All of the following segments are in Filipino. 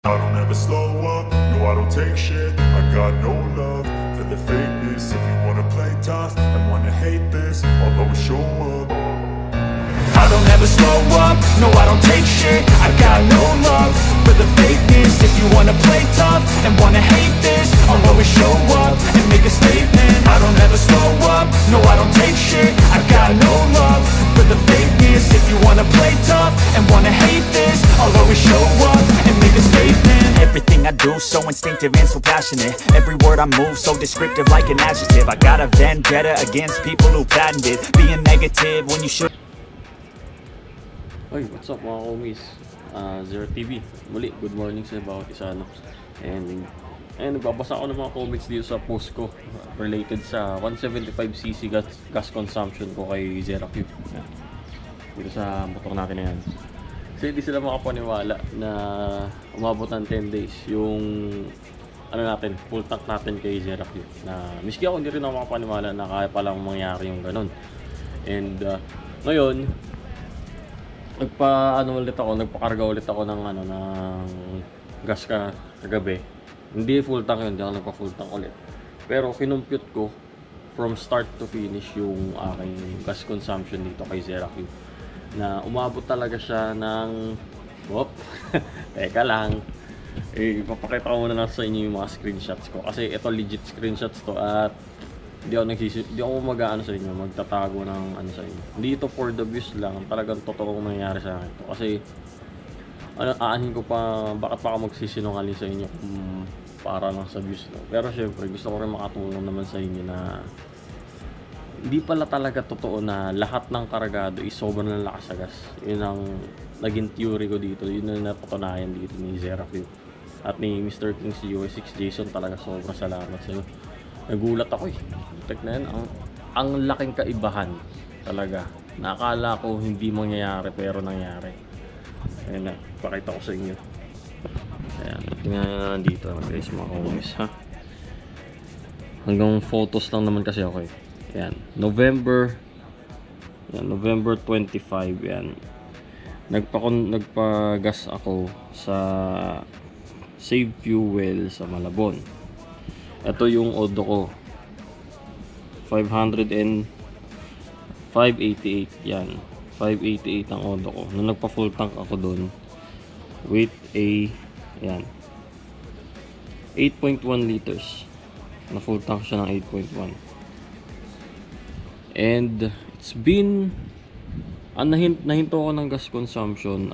I don't ever slow up, no I don't take shit. I got no love for the fakeness. If you wanna play tough and wanna hate this, I'll always show up. I don't ever slow up, no I don't take shit. I got no love for the fakeness. If you wanna play tough and wanna hate this, I'll always show up and make a statement. I don't ever slow up, no I don't take shit. I got no love for the fakeness. If you wanna play tough and wanna hate this, I'll always show up and make a statement. Everything I do so instinctive and so passionate. Every word I move so descriptive like an adjective. I got a vendetta against people who patented being negative when you should. Oy, what's up mga komis? Zero TV. Muli, good morning sa bawat isa, no? And nagbabasa ako ng mga comments dito sa post ko related sa 175cc gas consumption ko kay Zerac. Dito sa motor natin na yan. Kasi hindi sila makapaniwala na umabot ng 10 days yung ano natin, full tank natin kay Zerac. Na miski ako hindi rin ako makapaniwala na kaya palang mangyari yung ganun. And ngayon nagpakarga ulit ako ng gas kagabi. Hindi full tank yun, hindi ako nagpa full tank ulit. Pero kinumpute ko from start to finish yung aking gas consumption dito kay Zerac na umabot talaga siya ng teka lang, ipapakita ko muna lang sa inyo yung mga screenshots ko kasi ito legit screenshots to at di ako mag-aano sa inyo, magtatago ng ano sa inyo. Hindi ito for the views lang, talagang totoong nangyayari sa akin to. Kasi aanhin ko pa, bakit pa ako magsisinungaling sa inyo para lang sa views, no? Pero syempre gusto ko rin makatulong naman sa inyo na hindi pala talaga totoo na lahat ng kargado is sobrang lakas sa gas. Yun ang naging theory ko dito, yun ang napatunayan dito ni Zerac at ni Mr. Kings US6 Jason. Talaga sobrang salamat sa iyo. Nagulat ako Tignan, ang laking kaibahan talaga. Nakala ko hindi mangyayari pero nangyari. Ayan na, pakita ko sa inyo. Ayan, tingnan dito guys mga homies ha. Hanggang photos lang naman kasi ako Ayan, November 25 yan. Nagpa-gas ako sa Save Fuel sa Malabon. Ito yung odo ko 588 yan, 588 ang odo ko nung nagpa full tank ako doon with yan 8.1 liters na full tank siya ng 8.1. and it's been nahinto ko ng gas consumption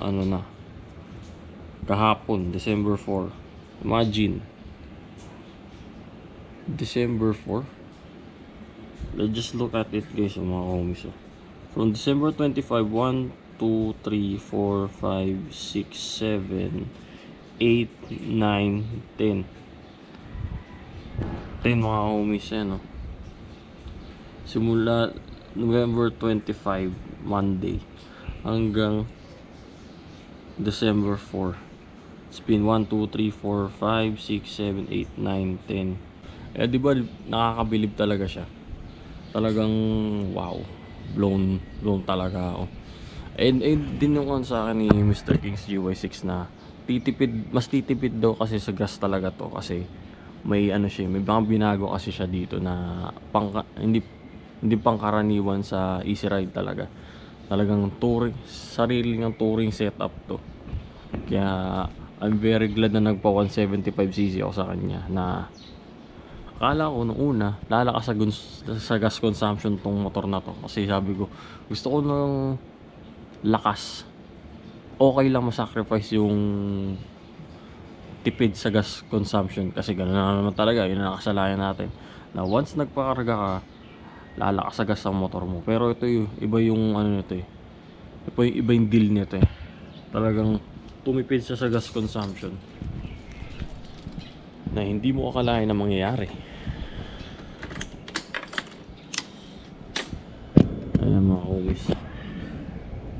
kahapon December 4. Imagine December 4. Let's just look at it guys mga homies. From December 25, 1, 2, 3, 4, 5, 6, 7, 8, 9, 10 mga homies simula November 25 Monday hanggang December 4. It's been 1, 2, 3, 4, 5, 6, 7, 8, 9, 10. Diba nakakabilib talaga siya. Talagang wow, blown talaga ako. And din yung sa akin ni Mr. Kings GY6 na mas titipid daw kasi sa gas talaga to kasi may may mga binago kasi siya dito na hindi pangkaraniwan sa easy ride talaga. Talagang sarili ng touring setup to. Kaya I'm very glad na nagpa 175cc ako sa kanya na akala ko nung una lalakas sa gas consumption tong motor na to kasi sabi ko gusto ko ng lakas, okay lang masacrifice yung tipid sa gas consumption kasi gano'n na naman talaga, yun ang nakasalayan natin na once nagpakarga ka lalakas sa gas ang motor mo. Pero ito iba yung nito iba yung deal nito talagang tumipid siya sa gas consumption na hindi mo akalain na mangyayari. Ayan mga homies,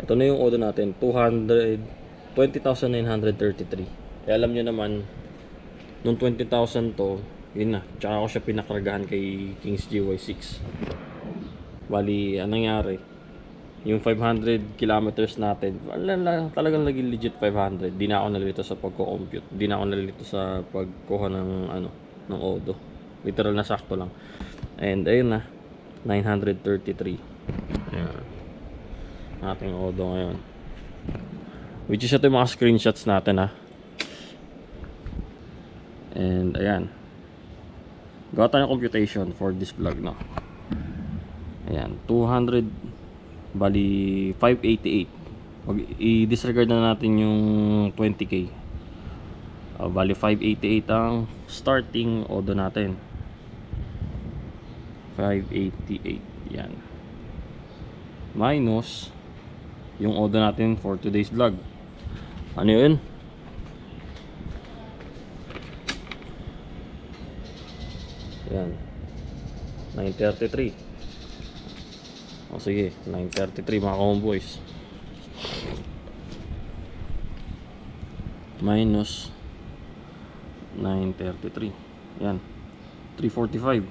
ito na yung odo natin 20,933. Alam nyo naman nung 20,000 to yun na, tsaka ako siya pinakargahan kay Kings GY6. Bali, anong nangyari yung 500 kilometers natin, talagang naging legit 500. Di na ako nalilito sa pagko-compute. Di na ako nalilito sa pagkuha ng ng Odo. Literal na sakto lang. And ayun na, 933. Ayan. Ating Odo ngayon. Which is ito yung mga screenshots natin, ha. And ayan. Gawa tayo ng computation for this vlog, no. Ayan, 200, bali 588. I-disregard na natin yung 20k. Bali 588 ang starting Odo natin. 588, yan. Minus yung Odo natin for today's vlog. Ano yun? Yan, 933. O sige, 933 mga homeboys. Minus 933. Yan, 345.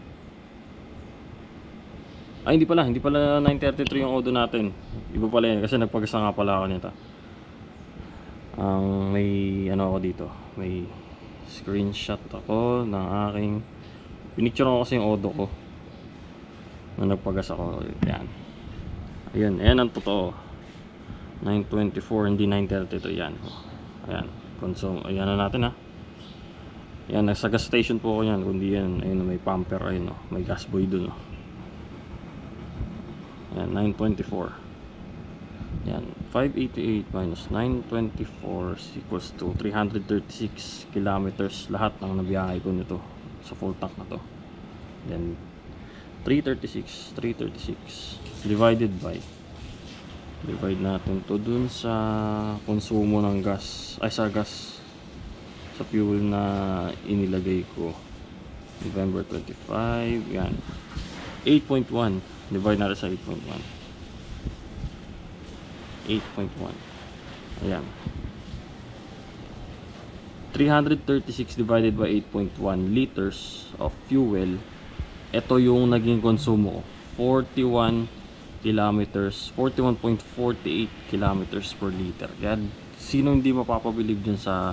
Ay, hindi pala 933 yung Odo natin. Iba pala yan kasi nagpagasa nga pala ako nito. May ano ako dito, may screenshot ako ng aking pinicture ko kasi yung Odo ko na nagpagas ako. Yan. Ayan, ayan ang totoo. 924, hindi 932. Yan. Ayan. Consume. Ayan na natin, ha. Ayan, nasa gas station po ako yan. Kundi yan. Ayun, may pumper. Ayun, may gas boy dun. Ayan, 924. Ayan, 588 minus 924 equals to 336 kilometers lahat ng nabiyahe ko nito sa full tank na to. Then 336 divided by, divide natin to dun sa konsumo ng gas, ay sa gas, sa fuel na inilagay ko. November 25, yan, 8.1, divide natin sa 8.1. Ayan, 336 divided by 8.1 liters of fuel. Ito yung naging konsumo ko, 41 kilometers, 41.48 kilometers per liter. Yan, sino hindi mapapabilib dyan sa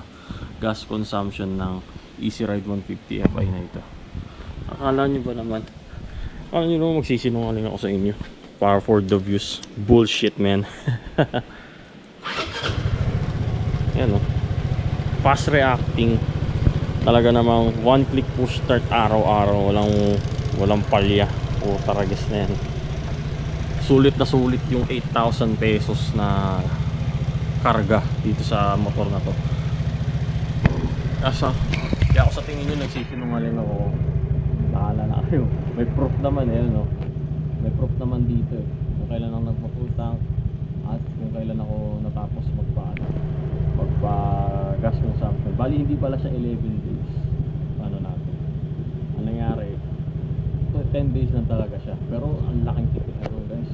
gas consumption ng Easy Ride 150 Fi na ito? Akala nyo ba naman, akala nyo naman magsisinungaling ako sa inyo para for the views? Bullshit, man. Yan, fast reacting, talaga namang one click push start araw-araw, walang palya o taragis na yan. Sulit na sulit yung 8,000 pesos na karga dito sa motor na to. Kaya ako sa tingin nyo nagsisinungaling ako. Bahala na kayo. May proof naman no? May proof naman dito kung kailan ako nagpa-full tank at kung kailan ako natapos magpa gas consumption. Bali hindi pala siya 11 days. Ano natin, ang nangyari, 10 days lang talaga siya. Pero ang laking tipid na guys.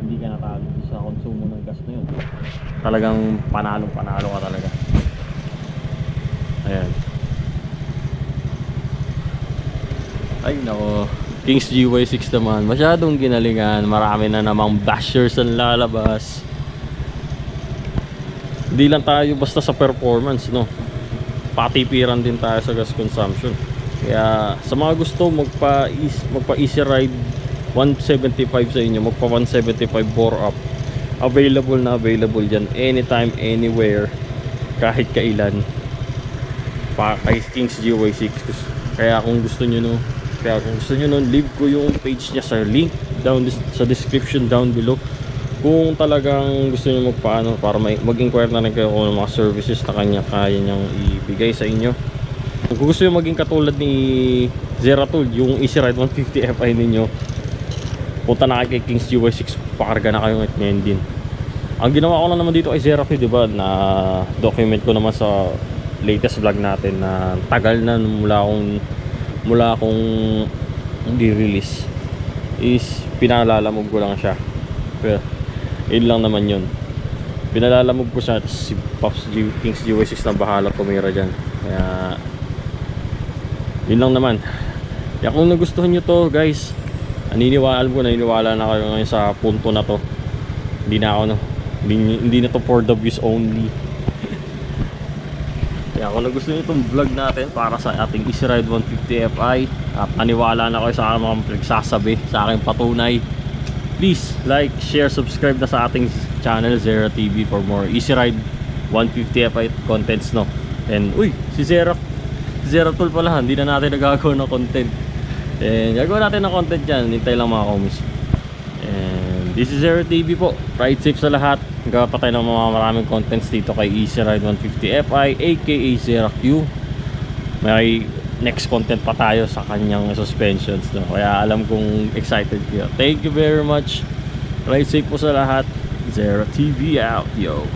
Hindi ka natalo sa konsumo ng gas na yun. Talagang panalo ka talaga. Ayan. Ay nako, Kings GY6 naman, masyadong ginalingan. Marami na namang bashers ang lalabas. Hindi lang tayo basta sa performance, no? Patipiran din tayo sa gas consumption. Kaya sa mga gusto magpa Easy Ride 175 sa inyo, magpa 175 bore up, available dyan anytime, anywhere, kahit kailan, pa kay Kings GY6. Kaya kung gusto nyo leave ko yung page niya sa link down sa description down below. Kung talagang gusto niyo magpaano para mag-inquire na rin kayo kung mga services na kaya niyang ibigay sa inyo. Kung gusto niyo maging katulad ni Zeratul, yung Easy Ride 150 Fi ninyo, punta na kay Kings GY6, pakarga na kayo ngayon din. Ang ginawa ko lang naman dito ay Zeratul, diba, na document ko naman sa latest vlog natin na tagal na mula akong di-release, is pinalalamog ko lang siya. Pero yun lang naman yun, pinalalamog ko siya. Si Pops Kings GY6 na bahala kumira dyan. Kaya yun lang naman. Kaya kung nagustuhan nyo to guys, naniniwala na kayo ngayon sa punto na to, Hindi na ako no. Hindi na to for the views only. Kaya kung nagustuhan niyo itong vlog natin para sa ating Easy Ride 150 Fi, paniwala na kayo sa aking mga pinagsasabi, sa aking patunay, please like, share, subscribe na sa ating channel Zera TV for more Easy Ride 150 Fi contents, no. And uy, si Zera Tool pala, hindi na natin nagagawa ng content. And gagawa natin ng content dyan, hintay lang mga komis. And this is Zera TV po. Ride safe sa lahat. Gawa pa tayo ng mga maraming contents dito kay Easy Ride 150 Fi aka Zera Q. May next content pa tayo sa kanyang suspensions, no? Kaya alam kong excited kayo. Thank you very much. Ride safe po sa lahat. Zera TV out, yo.